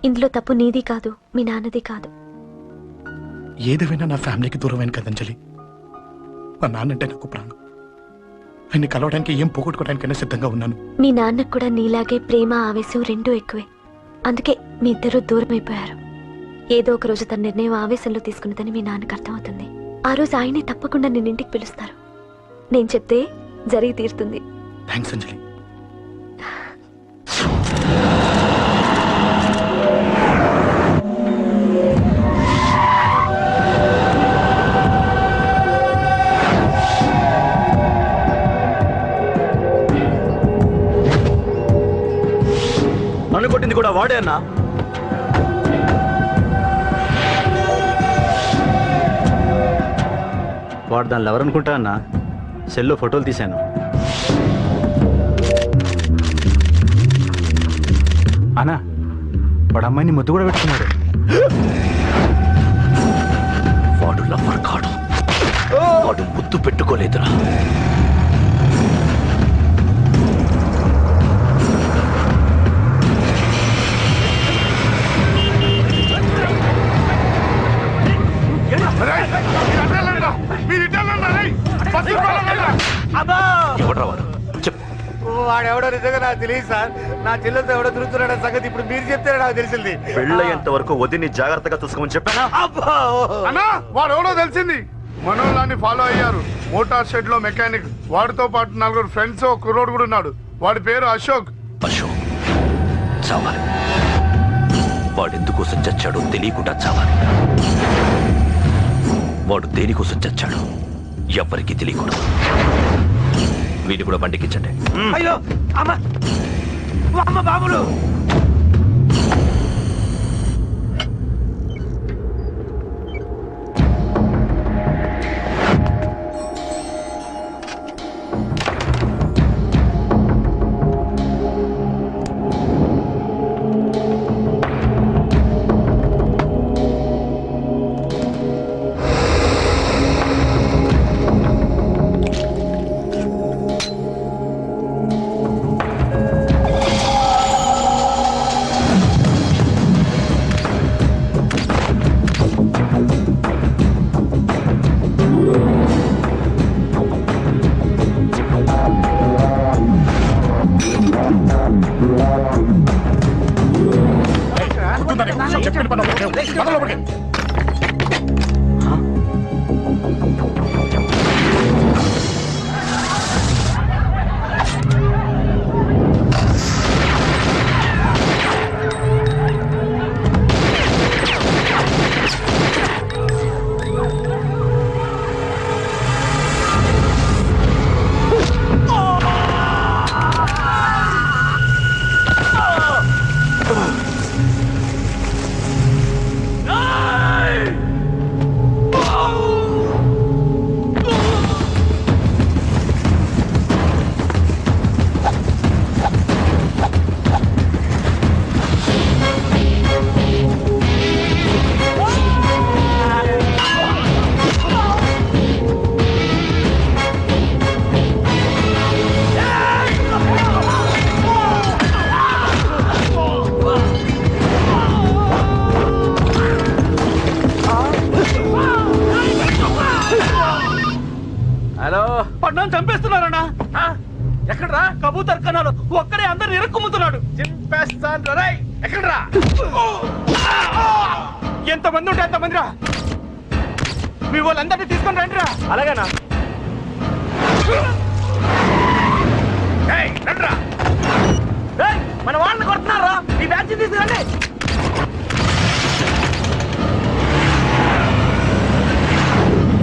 ఇందులో తప్పు నీది కాదు, మీ నాన్నది కాదు. ఏదేమైనా నా ఫ్యామిలీకి దూరమైన కదంజలి. మా నాన్నంటే నాకు ప్రాణం. ఆయన్ని కలవడానికి ఏం పోగొట్టుకోవడానికైనా సిద్ధంగా ఉన్నాను. మీ నాన్నకు కూడా నీలాగే ప్రేమ ఆవేశం రెండూ ఎక్కువే. అందుకే మీ ఇద్దరూ దూరం అయిపోయారు. ఏదో ఒక రోజు తన నిర్ణయం ఆవేశంలో తీసుకున్నదని మీ నాన్నకు అర్థమవుతుంది. ఆ రోజు ఆయనే తప్పకుండా నిన్న ఇంటికి పిలుస్తారు. నేను చెప్తే జరిగి తీరుతుంది. థ్యాంక్స్ అంజలి. నన్ను కొట్టింది కూడా వాడే అన్నా. వాడు దానిలో ఎవరనుకుంటా అన్నా, సెల్లో ఫోటోలు తీశాను. అన్నా వాడు అమ్మాయిని ముద్దు కూడా పెట్టుకున్నాడు. వాడు లవ్వర్ కాడు, వాడు ముద్దు పెట్టుకోలేదురా. ఎవడ్రా వాడు? చెప్పు. వాడెవడో నిజంగా నాకు తెలియదు సార్. నా చెల్లెలతో ఎవడో తిరుగుతున్నాడో సంగతి ఇప్పుడు మీరు చెప్తే నాకు తెలిసింది. పెళ్ళయ్యేంత వరకు వదిని జాగ్రత్తగా చూసుకోమని చెప్పానా? అన్నా వాడెవడో తెలిసింది. మనోళ్ళని ఫాలో అయ్యారు. మోటార్ షెడ్ లో మెకానిక్. వాడితో పాటు 4 ఫ్రెండ్స్, ఒక కుర్రోడు కూడా ఉన్నాడు. వాడి పేరు అశోక్. అశోక్ చావాలి. వాడెందుకోసం చచ్చాడో తెలియకుండా చావాలి. వాడు దేనికోసం చచ్చాడు ఎవ్వరికీ తెలియకూడదు. వీడిని కూడా బండికించండి. అయ్యో అమ్మ అమ్మ బాబులు. చెప్పిన పని పడ్డాను చంపేస్తున్నారన్నా. ఎక్కడ్రా కబూతర్ కన్నాలు ఒక్కడే అందరు ఇరుక్కుముతున్నాడు. చింపేస్తాను రా. ఎక్కడ్రా? ఎంతమంది ఉంటే ఎంతమంది రా. మీ వాళ్ళందరినీ తీసుకొని రండి రా. అలాగేనా? మన వాళ్ళని కొడుతున్నారా? ఈ బ్యాచ్ తీసుకురండి.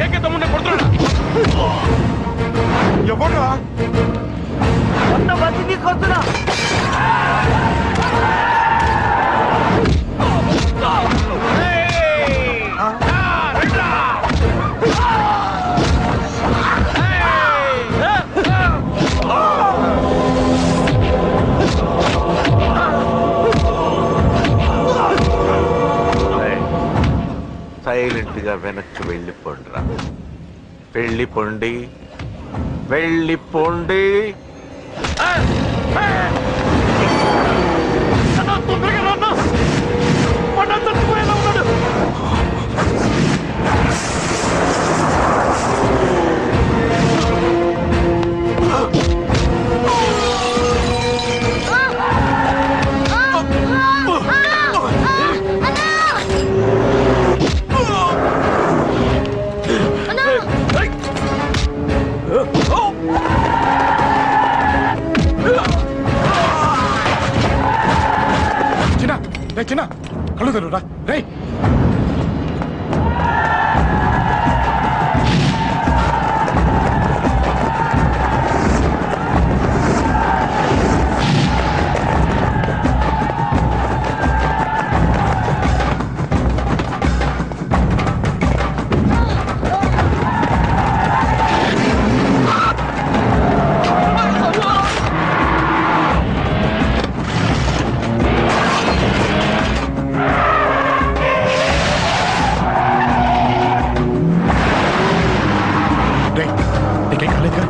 ఏకైతే కొడుతున్నా. ఎవరు మొన్న వచ్చి తీసుకొస్తున్నా. సైలెంట్ గా వెనక్కి వెళ్ళిపోండిరా. వెళ్ళిపోండి, వెళ్ళిపోండి. తొందరగా రే చిన్న కళ్ళు తెరురా రే. నీకేం కాలేదుగా?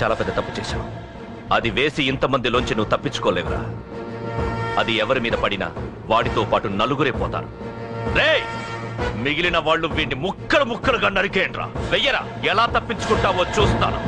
చాలా పెద్ద తప్పు చేశావు. అది వేసి ఇంతమందిలోంచి నువ్వు తప్పించుకోలేవురా. అది ఎవరి మీద పడినా వాడితో పాటు నలుగురే పోతారు. రేయ్, మిగిలిన వాళ్ళు వీడిని ముక్కలు ముక్కలుగా నరికేయండ్రా. వెయ్యరా, ఎలా తప్పించుకుంటావో చూస్తాను.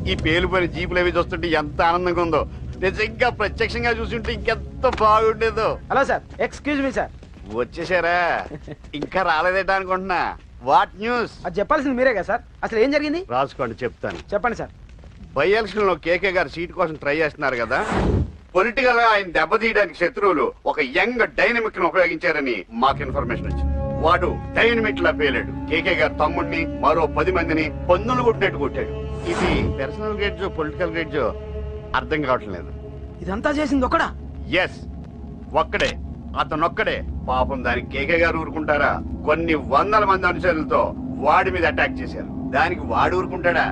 ఈ పేలిపోయిన జీపులు అవి చూస్తుంటే ఎంత ఆనందంగా ఉందో. నిజంగా ప్రత్యక్షంగా చూస్తుంటే ఇంకెంత బాగుండేదో. Hello sir, excuse me sir. వచ్చేసారా? ఇంకా రాలేదేటా అనుకుంటున్నా. What news? అది చెప్పాల్సింది మీరే కదా సార్. అసలు ఏం జరిగింది రాసుకోండి, చెప్తాను. చెప్పండి సార్. బై ఎలక్షన్ లో కేకే గారు సీట్ కోసం ట్రై చేస్తున్నారు కదా. పొలిటికల్ గా ఆయన దెబ్బతీయడానికి శత్రువులు ఒక యంగ్ డైనమిక్ ను ఉపయోగించారని మాకు ఇన్ఫర్మేషన్ వచ్చింది. వాడు డైనమిక్ లా పేలాడు. కేకే గారు తమ్ముడిని మరో 10 మందిని పన్నులు కొట్టినట్టు కొట్టాడు. ఇది పర్సనల్ గ్రేడ్జో పొలిటికల్ గ్రేడ్జో అర్థం కావట్లేదు. ఇదంతా చేసింది ఒకడా? ఎస్, ఒక్కడే, అతనొక్కడే. పాపం దానికి కేకే గారు ఊరుకుంటారా? కొన్ని వందల మంది అనుచరులతో వాడి మీద అటాక్ చేశారు. దానికి వాడు ఊరుకుంటాడా?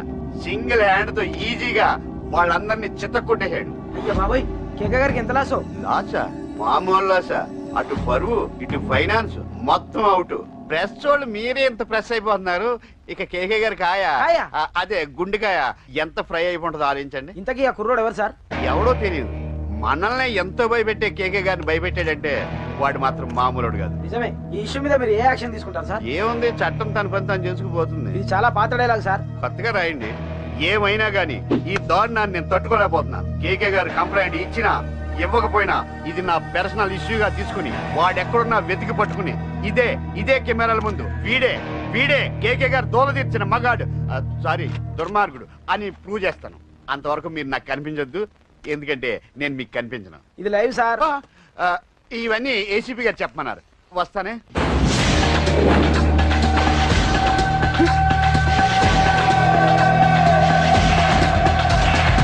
సింగిల్ హ్యాండ్ తో ఈజీగా వాళ్ళందరినీ చిత్తకొట్టేశాడు. అయ్యో బాబాయ్, కేకే గారికి ఎంత లాసో? లాసా? మామూలు లాసా? అటు పరువు ఇటు ఫైనాన్స్ మొత్తం అవుట్. ప్రెస్ వాళ్ళు మీరే ఎంత ప్రెస్ అయిపోతున్నారు. ఇక కేకే గారికి కాయా? అదే గుండెకాయ ఎంత ఫ్రై అయిపోతుందో ఆలోచించండి. ఇంతకీ ఆ కుర్రోడు ఎవరు సార్? ఎవడో తెలియదు. మనల్ని ఎంతో భయపెట్టే కేకే గారిని భయపెట్టాడంటే వాడు మాత్రం మామూలుడు కాదు. నిజమే. ఈ ఇష్యూ మీద మీరు ఏ యాక్షన్ తీసుకుంటారు సార్? ఏముంది, చట్టం తన పని తను చేసుకుపోతుంది. ఇది చాలా పాత డైలాగ్ సార్. కొత్తగా రాయండి. ఏమైనా గానీ ఈ దారుణాన్ని నేను తట్టుకోలేకపోతున్నా. కేకే గారు కంప్లైంట్ ఇచ్చినా ఇవ్వకపోయినా ఇది నా పర్సనల్ ఇష్యూగా తీసుకుని వాడెక్కడున్నా వెతికి పట్టుకుని ఇదే కెమెరాల ముందు వీడే కేకే గారు దోల తీర్చిన మగాడు, సారీ దుర్మార్గుడు అని ప్రూవ్ చేస్తాను. అంతవరకు మీరు నాకు కనిపించొద్దు, ఎందుకంటే నేను మీకు కనిపించను. ఇది లైవ్ సార్. ఇవన్నీ ఏసీపీ గారు చెప్పమన్నారు. వస్తానే.